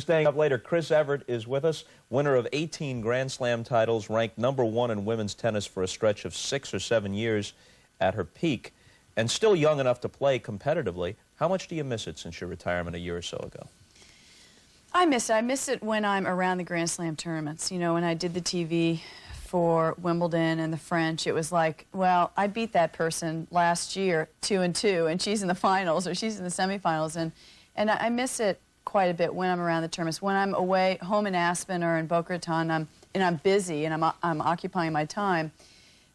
Staying up later, Chris Evert is with us, winner of 18 Grand Slam titles, ranked #1 in women's tennis for a stretch of 6 or 7 years at her peak, and still young enough to play competitively. How much do you miss it since your retirement a year or so ago? I miss it. I miss it when I'm around the Grand Slam tournaments. You know, when I did the TV for Wimbledon and the French, it was like, well, I beat that person last year 2-2, and she's in the finals or she's in the semifinals, and I miss it quite a bit when I'm around the tournaments. When I'm away home in Aspen or in Boca Raton, I'm busy and I'm occupying my time,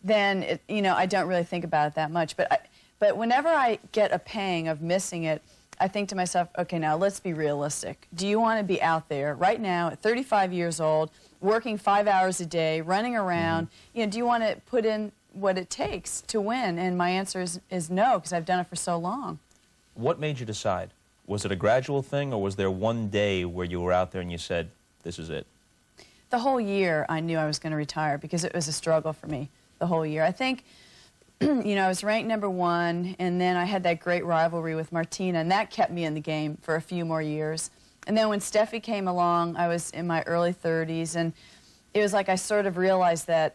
then you know, I don't really think about it that much. But whenever I get a pang of missing it, I think to myself, okay, now let's be realistic. Do you want to be out there right now at 35 years old, working 5 hours a day, running around? You know, do you want to put in what it takes to win? And my answer is no, because I've done it for so long. What made you decide? Was it a gradual thing, or was there one day where you were out there and you said, this is it? The whole year I knew I was going to retire because it was a struggle for me the whole year. I think, you know, I was ranked #1, and then I had that great rivalry with Martina, and that kept me in the game for a few more years. And then when Steffi came along, I was in my early 30s, and it was like I sort of realized that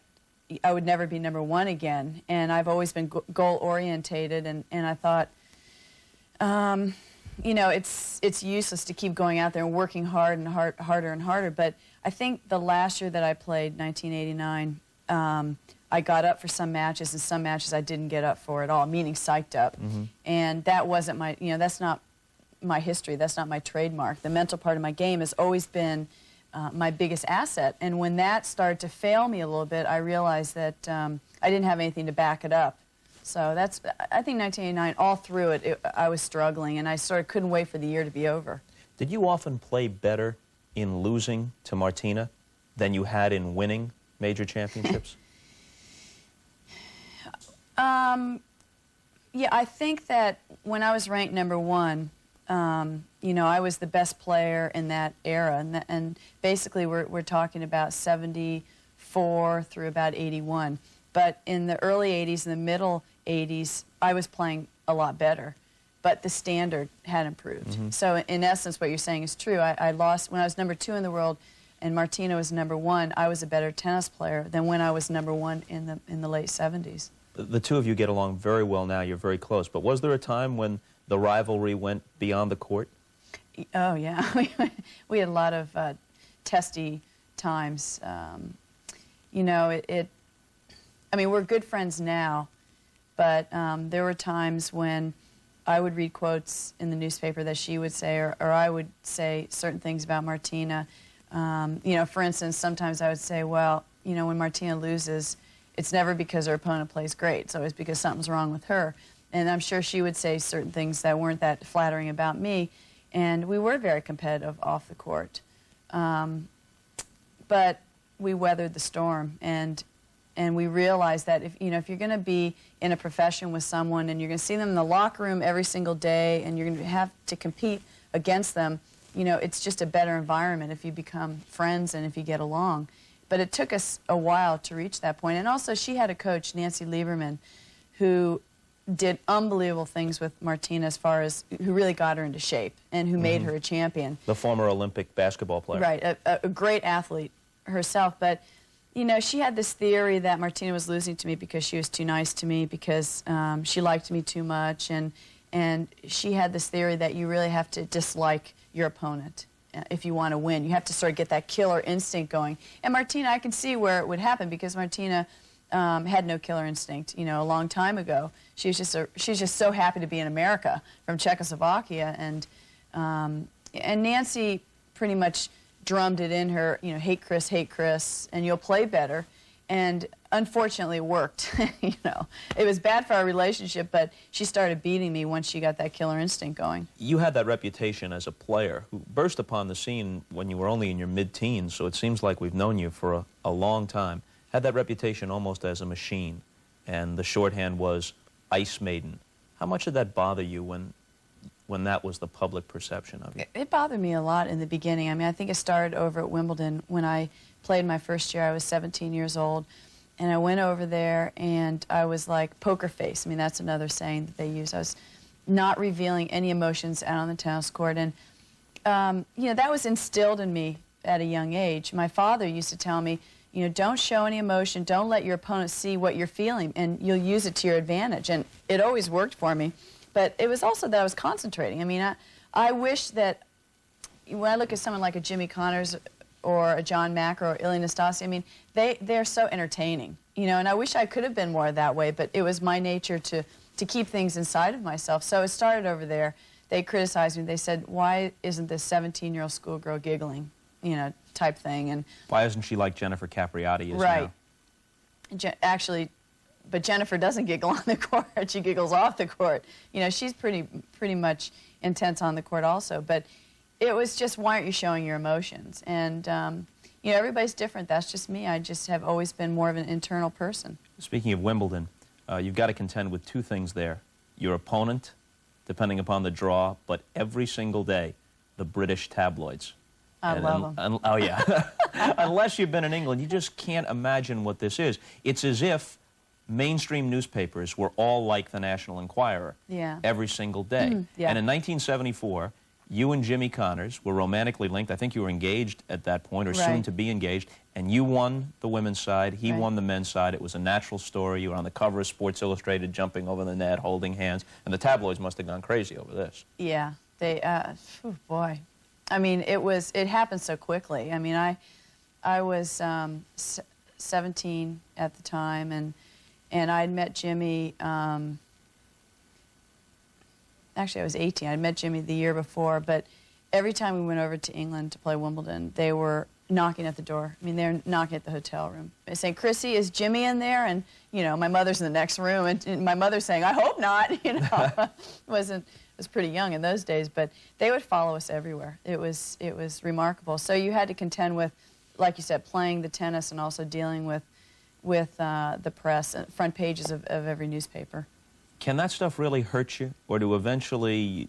I would never be #1 again, and I've always been goal-orientated, and I thought, you know, it's useless to keep going out there and working hard and harder and harder. But I think the last year that I played, 1989, I got up for some matches, and some matches I didn't get up for at all, meaning psyched up. And that wasn't my, you know, that's not my history. That's not my trademark. The mental part of my game has always been my biggest asset. And when that started to fail me a little bit, I realized that I didn't have anything to back it up. So that's, I think 1989, all through it, I was struggling, and I sort of couldn't wait for the year to be over. Did you often play better in losing to Martina than you had in winning major championships? Yeah, I think that when I was ranked #1, you know, I was the best player in that era, and basically we're talking about 74 through about 81. But in the early 80s and the middle 80s, I was playing a lot better, but the standard had improved. So in essence, what you're saying is true. I lost when I was #2 in the world, and Martina was #1. I was a better tennis player than when I was #1 in the late 70s. The two of you get along very well now. You're very close. But was there a time when the rivalry went beyond the court? Oh, yeah. We had a lot of testy times. You know, I mean, we're good friends now, but there were times when I would read quotes in the newspaper that she would say, or I would say certain things about Martina. You know, for instance, sometimes I would say, well, you know, when Martina loses, it's never because her opponent plays great. It's always because something's wrong with her. And I'm sure she would say certain things that weren't that flattering about me. And we were very competitive off the court. But we weathered the storm, and we realized that if you're going to be in a profession with someone and you're going to see them in the locker room every single day and you're going to have to compete against them, you know, it's just a better environment if you become friends and if you get along. But it took us a while to reach that point. And also, she had a coach, Nancy Lieberman, who did unbelievable things with Martina, as far as who really got her into shape and who made her a champion. The former Olympic basketball player. Right, a great athlete herself. But, you know, she had this theory that Martina was losing to me because she was too nice to me, because she liked me too much. And she had this theory that you really have to dislike your opponent if you want to win. You have to sort of get that killer instinct going. And Martina, I can see where it would happen, because Martina had no killer instinct, you know, a long time ago. She was just so happy to be in America from Czechoslovakia, and Nancy pretty much drummed it in her, you know, hate Chris, and you'll play better. And unfortunately, it worked. You know, it was bad for our relationship, but she started beating me once she got that killer instinct going. You had that reputation as a player who burst upon the scene when you were only in your mid-teens, so it seems like we've known you for a long time. Had that reputation almost as a machine, and the shorthand was Ice Maiden. How much did that bother you when that was the public perception of you? It bothered me a lot in the beginning. I mean, I think it started over at Wimbledon when I played my first year. I was 17 years old, and I went over there, and I was like poker face. I mean, that's another saying that they use. I was not revealing any emotions out on the tennis court, and you know, that was instilled in me at a young age. My father used to tell me, you know, don't show any emotion, don't let your opponent see what you're feeling, and you'll use it to your advantage. And it always worked for me. But it was also that I was concentrating. I mean, I wish that when I look at someone like a Jimmy Connors or a John Mack or Ilie Nastase, I mean, they're so entertaining, you know, and I wish I could have been more that way, but it was my nature to keep things inside of myself. So it started over there. They criticized me. They said, why isn't this 17-year-old schoolgirl giggling, you know, type thing? And why isn't she like Jennifer Capriati is right. now? Actually, but Jennifer doesn't giggle on the court. She giggles off the court. You know, she's pretty much intense on the court also. But it was just, why aren't you showing your emotions? And, you know, everybody's different. That's just me. I just have always been more of an internal person. Speaking of Wimbledon, you've got to contend with two things there. Your opponent, depending upon the draw, but every single day, the British tabloids. I love them. Oh, yeah. Unless you've been in England, you just can't imagine what this is. It's as if mainstream newspapers were all like the National Enquirer every single day. Yeah. And in 1974, you and Jimmy Connors were romantically linked. I think you were engaged at that point, or soon to be engaged, and you won the women's side, he won the men's side. It was a natural story. You were on the cover of Sports Illustrated, jumping over the net, holding hands, and the tabloids must have gone crazy over this. Yeah, they, oh boy. I mean, it happened so quickly. I mean, I was 17 at the time, and I'd met Jimmy, actually I was 18. I'd met Jimmy the year before, but every time we went over to England to play Wimbledon, they were knocking at the door. I mean, they're knocking at the hotel room. They say, Chrissy, is Jimmy in there? And, you know, my mother's in the next room, and my mother's saying, I hope not, you know. I was pretty young in those days, but they would follow us everywhere. It was remarkable. So you had to contend with, like you said, playing the tennis and also dealing with the press, front pages of every newspaper. Can that stuff really hurt you? Or do eventually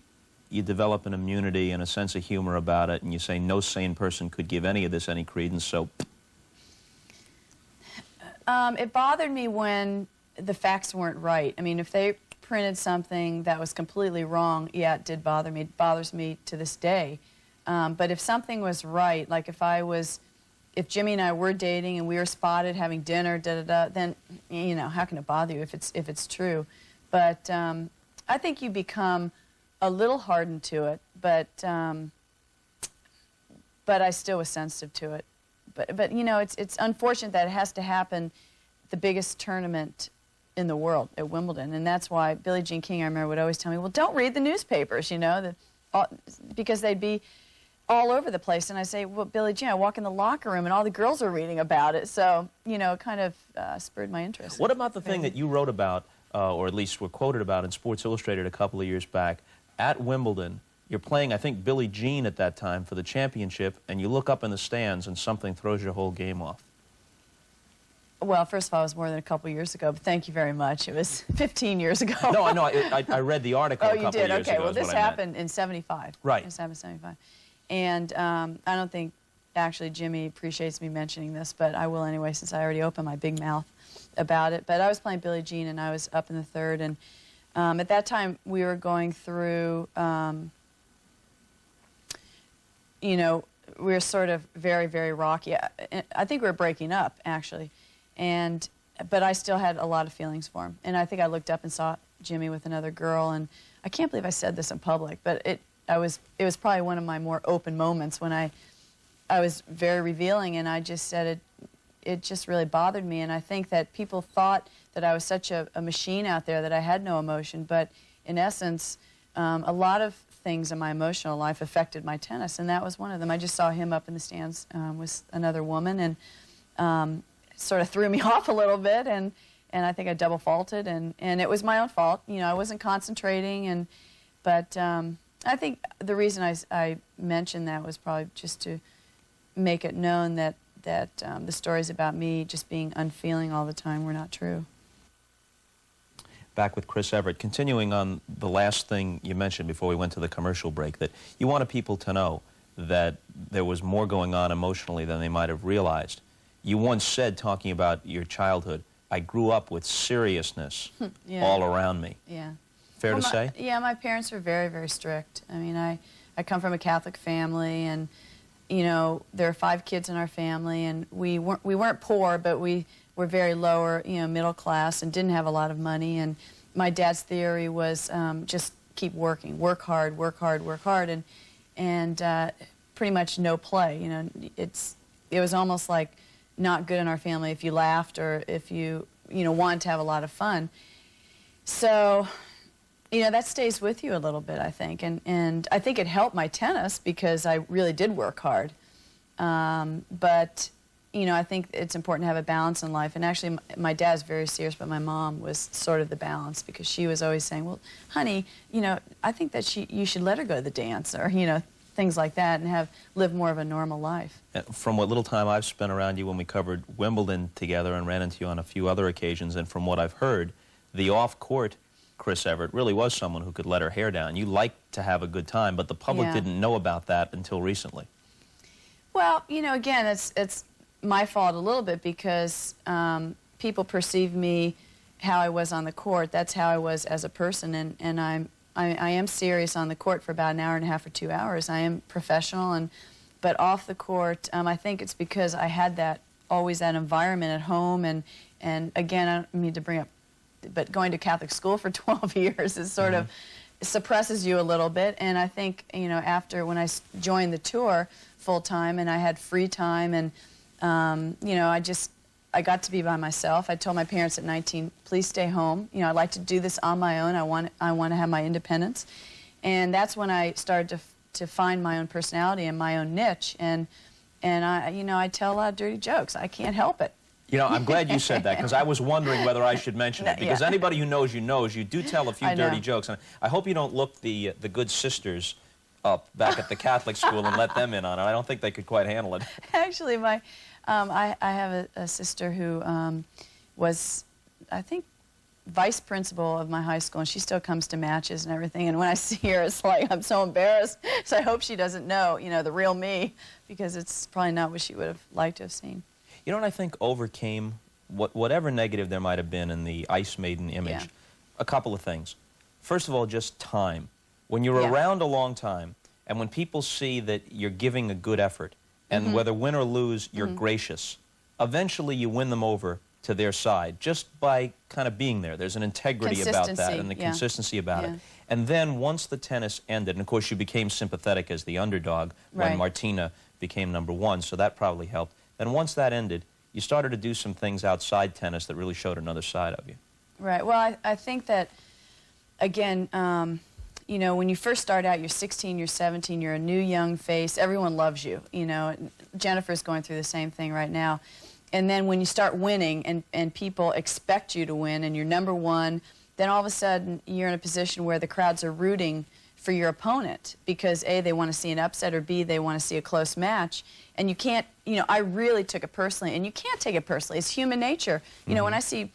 you develop an immunity and a sense of humor about it, and you say no sane person could give any of this any credence, so... It bothered me when the facts weren't right. I mean, if they printed something that was completely wrong, yeah, it did bother me. It bothers me to this day. But if something was right, like if Jimmy and I were dating and we were spotted having dinner, then, you know, how can it bother you if it's true? But I think you become a little hardened to it, but I still was sensitive to it. But you know, it's unfortunate that it has to happen the biggest tournament in the world at Wimbledon, and that's why Billie Jean King, I remember, would always tell me, well, don't read the newspapers, you know, because they'd be all over the place. And I say, well, Billie Jean, I walk in the locker room and all the girls are reading about it, so, you know, it kind of spurred my interest. What about the thing that you wrote about, or at least were quoted about in Sports Illustrated a couple of years back, at Wimbledon? You're playing, I think, Billie Jean at that time for the championship, and you look up in the stands and something throws your whole game off. Well, first of all, it was more than a couple years ago, but thank you very much. It was 15 years ago. No, I know. I read the article a couple of years ago. Oh, you did? Okay, well, this happened in 75. Right. This happened in 75. And I don't think, actually, Jimmy appreciates me mentioning this, but I will anyway, since I already opened my big mouth about it. But I was playing Billie Jean, and I was up in the third, and at that time, we were going through... you know, we were sort of very, very rocky. I think we were breaking up, actually. But I still had a lot of feelings for him. And I think I looked up and saw Jimmy with another girl, and I can't believe I said this in public, but it was probably one of my more open moments when I was very revealing, and I just said it just really bothered me. And I think that people thought that I was such a machine out there that I had no emotion, but in essence, a lot of things in my emotional life affected my tennis, and that was one of them. I just saw him up in the stands with another woman, and sort of threw me off a little bit, and I think I double faulted, and it was my own fault. You know, I wasn't concentrating, but I think the reason I mentioned that was probably just to make it known that the stories about me just being unfeeling all the time were not true. Back with Chris Evert, continuing on the last thing you mentioned before we went to the commercial break, that you wanted people to know that there was more going on emotionally than they might have realized. You once said, talking about your childhood, I grew up with seriousness all around me. Yeah. Fair to say? Yeah, my parents were very, very strict. I mean, I come from a Catholic family, and you know, there are 5 kids in our family, and we weren't poor, but we were very lower, you know, middle class, and didn't have a lot of money. And my dad's theory was just keep working, work hard, work hard, work hard, and pretty much no play. You know, it was almost like not good in our family if you laughed or if you wanted to have a lot of fun. So, you know, that stays with you a little bit, I think. And I think it helped my tennis because I really did work hard. But, you know, I think it's important to have a balance in life. And actually, my dad's very serious, but my mom was sort of the balance, because she was always saying, well, honey, you know, I think that you should let her go to the dance, or, you know, things like that, and live more of a normal life. From what little time I've spent around you when we covered Wimbledon together and ran into you on a few other occasions, and from what I've heard, the off-court Chris Evert really was someone who could let her hair down. You liked to have a good time, but the public didn't know about that until recently. Well, you know, again, it's my fault a little bit, because people perceive me how I was on the court. That's how I was as a person, and I am serious on the court for about an hour and a half or 2 hours. I am professional, but off the court, I think it's because I had always that environment at home, and again, I don't mean to bring up, but going to Catholic school for 12 years is sort of suppresses you a little bit. And I think, you know, after when I joined the tour full time and I had free time, and you know, I got to be by myself. I told my parents at 19, please stay home. You know, I'd like to do this on my own. I want to have my independence. And that's when I started to find my own personality and my own niche. And I, you know, I tell a lot of dirty jokes. I can't help it. You know, I'm glad you said that, because I was wondering whether I should mention it. Because anybody who knows you do tell a few dirty jokes. And I hope you don't look the good sisters up back at the Catholic school and let them in on it. I don't think they could quite handle it. Actually, I have a sister who was, I think, vice principal of my high school, and she still comes to matches and everything. And when I see her, it's like I'm so embarrassed. So I hope she doesn't know, you know, the real me, because it's probably not what she would have liked to have seen. You know what I think overcame whatever negative there might have been in the Ice Maiden image? A couple of things. First of all, just time. When you're around a long time, and when people see that you're giving a good effort, and whether win or lose, you're gracious, eventually you win them over to their side just by kind of being there. There's an integrity about that and the consistency about it. And then once the tennis ended, and of course you became sympathetic as the underdog when Martina became #1, so that probably helped. Then once that ended, you started to do some things outside tennis that really showed another side of you. Right. Well, I think that, again, you know, when you first start out, you're 16, you're 17, you're a new young face. Everyone loves you. You know, Jennifer's going through the same thing right now. And then when you start winning and people expect you to win and you're #1, then all of a sudden you're in a position where the crowds are rooting for your opponent because A, they want to see an upset, or B, they want to see a close match. And you can't, you know, I really took it personally, and you can't take it personally. It's human nature. You know, when I see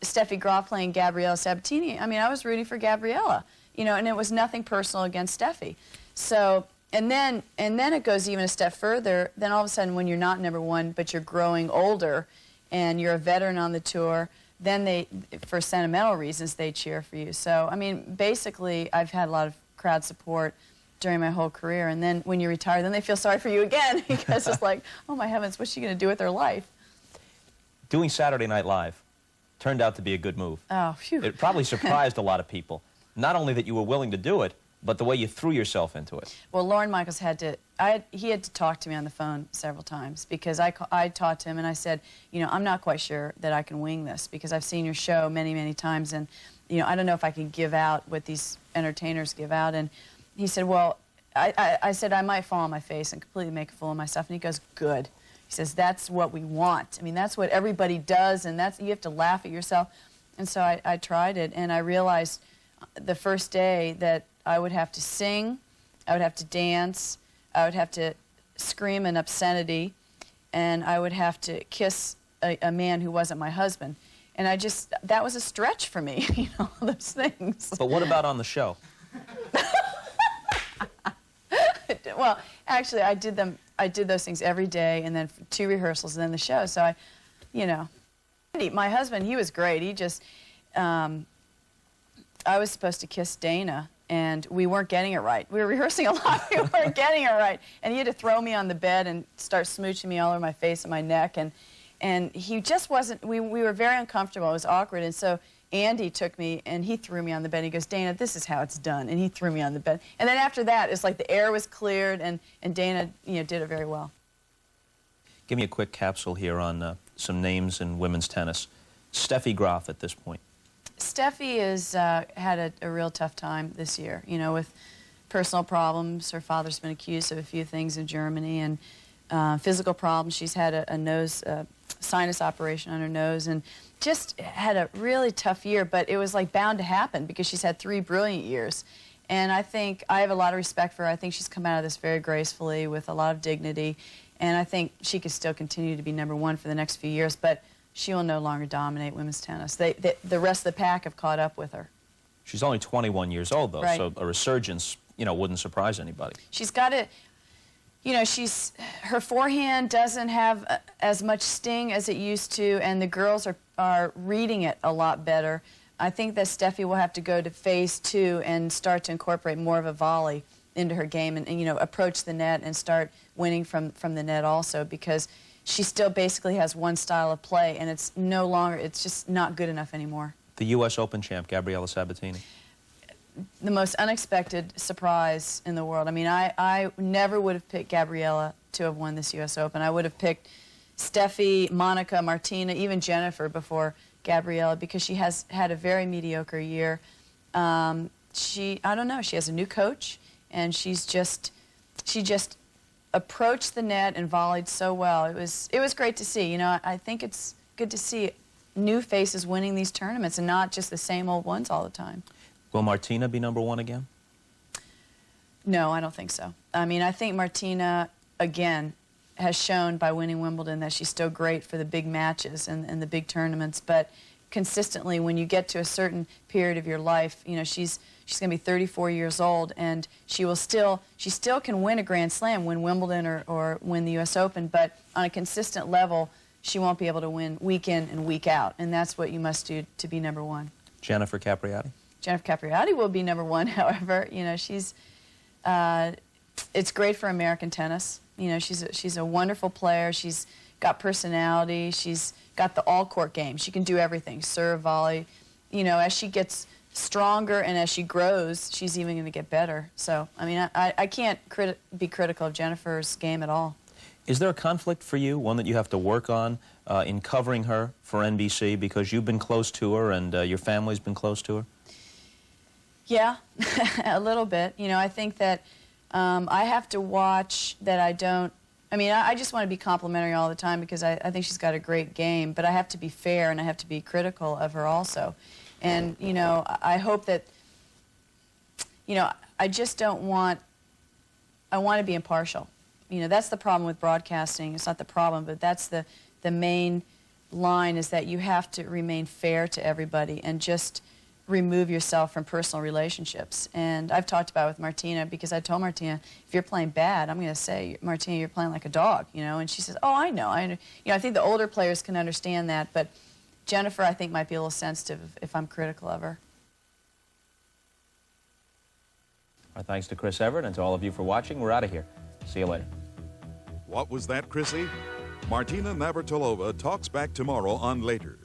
Steffi Graf playing Gabriela Sabatini, I mean, I was rooting for Gabriela, you know, and it was nothing personal against Steffi. So, and then it goes even a step further. Then all of a sudden, when you're not #1, but you're growing older, and you're a veteran on the tour, then they, for sentimental reasons, they cheer for you. So, I mean, basically, I've had a lot of crowd support during my whole career, and then when you retire, then they feel sorry for you again, because it's like, oh my heavens, what's she going to do with her life? Doing Saturday Night Live turned out to be a good move. Oh, phew. It probably surprised a lot of people. Not only that you were willing to do it, but the way you threw yourself into it. Well, Lorne Michaels had to, he had to talk to me on the phone several times, because I talked to him and I said, you know, I'm not quite sure that I can wing this, because I've seen your show many, many times, and, you know, I don't know if I can give out what these entertainers give out. And he said, well, I said, I might fall on my face and completely make a fool of myself. And he goes, good. He says, that's what we want. I mean, that's what everybody does, and that's, you have to laugh at yourself. And so I tried it, and I realized the first day that I would have to sing, I would have to dance, I would have to scream an obscenity, and I would have to kiss a man who wasn't my husband. And I just, that was a stretch for me, you know, those things. But what about on the show? Well, actually, I did those things every day, and then 2 rehearsals, and then the show. So you know, my husband, he was great. He just, I was supposed to kiss Dana and we weren't getting it right. We were rehearsing a lot, we weren't getting it right. And he had to throw me on the bed and start smooching me all over my face and my neck, and he just wasn't, we were very uncomfortable, it was awkward, and so Andy took me and he threw me on the bed. He goes, Dana, this is how it's done, and he threw me on the bed. And then after that, it's like the air was cleared, and Dana, did it very well. Give me a quick capsule here on some names in women's tennis. Steffi Graf at this point. Steffi has had a real tough time this year, with personal problems. Her father's been accused of a few things in Germany, and physical problems. She's had a sinus operation on her nose, and just had a really tough year, but it was like bound to happen because she's had 3 brilliant years. And I think I have a lot of respect for her. I think she's come out of this very gracefully with a lot of dignity, and I think she could still continue to be #1 for the next few years, but she will no longer dominate women's tennis. The rest of the pack have caught up with her. She's only 21 years old, though, right. So a resurgence, wouldn't surprise anybody. She's got to, her forehand doesn't have as much sting as it used to, and the girls are reading it a lot better. I think that Steffi will have to go to phase 2 and start to incorporate more of a volley into her game and approach the net and start winning from the net also, because she still basically has one style of play, and it's just not good enough anymore. The U.S. Open champ, Gabriela Sabatini. The most unexpected surprise in the world. I mean, I never would have picked Gabriela to have won this U.S. Open. I would have picked Steffi, Monica, Martina, even Jennifer before Gabriela, because she has had a very mediocre year. I don't know, she has a new coach, and she just approached the net and volleyed so well. It was great to see. I think it's good to see new faces winning these tournaments and not just the same old ones all the time. Will Martina be #1 again? No, I don't think so. I mean, I think Martina, again, has shown by winning Wimbledon that she's still great for the big matches and the big tournaments, but consistently, when you get to a certain period of your life, she's going to be 34 years old, and she still can win a Grand Slam, win Wimbledon or win the U.S. Open, but on a consistent level, she won't be able to win week in and week out, and that's what you must do to be #1. Jennifer Capriati? Jennifer Capriati will be #1, however. It's great for American tennis. She's a wonderful player. She's got personality. She's got the all-court game. She can do everything, serve, volley. As she gets stronger and as she grows, she's even going to get better. So, I mean, I can't be critical of Jennifer's game at all. Is there a conflict for you, one that you have to work on in covering her for NBC, because you've been close to her and your family's been close to her? Yeah, a little bit. I think that I have to watch that I don't... I mean, I just want to be complimentary all the time because I think she's got a great game, but I have to be fair and I have to be critical of her also. And, I hope that, I just don't want... I want to be impartial. That's the problem with broadcasting. It's not the problem, but that's the main line, is that you have to remain fair to everybody and just remove yourself from personal relationships. And I've talked about it with Martina, because I told Martina, if you're playing bad, I'm going to say, Martina, you're playing like a dog, and she says, oh, I know. I think the older players can understand that, but Jennifer, I think, might be a little sensitive if I'm critical of her. Our thanks to Chris Evert, and to all of you for watching. We're out of here. See you later. What was that, Chrissy? Martina Navratilova talks back tomorrow on Later.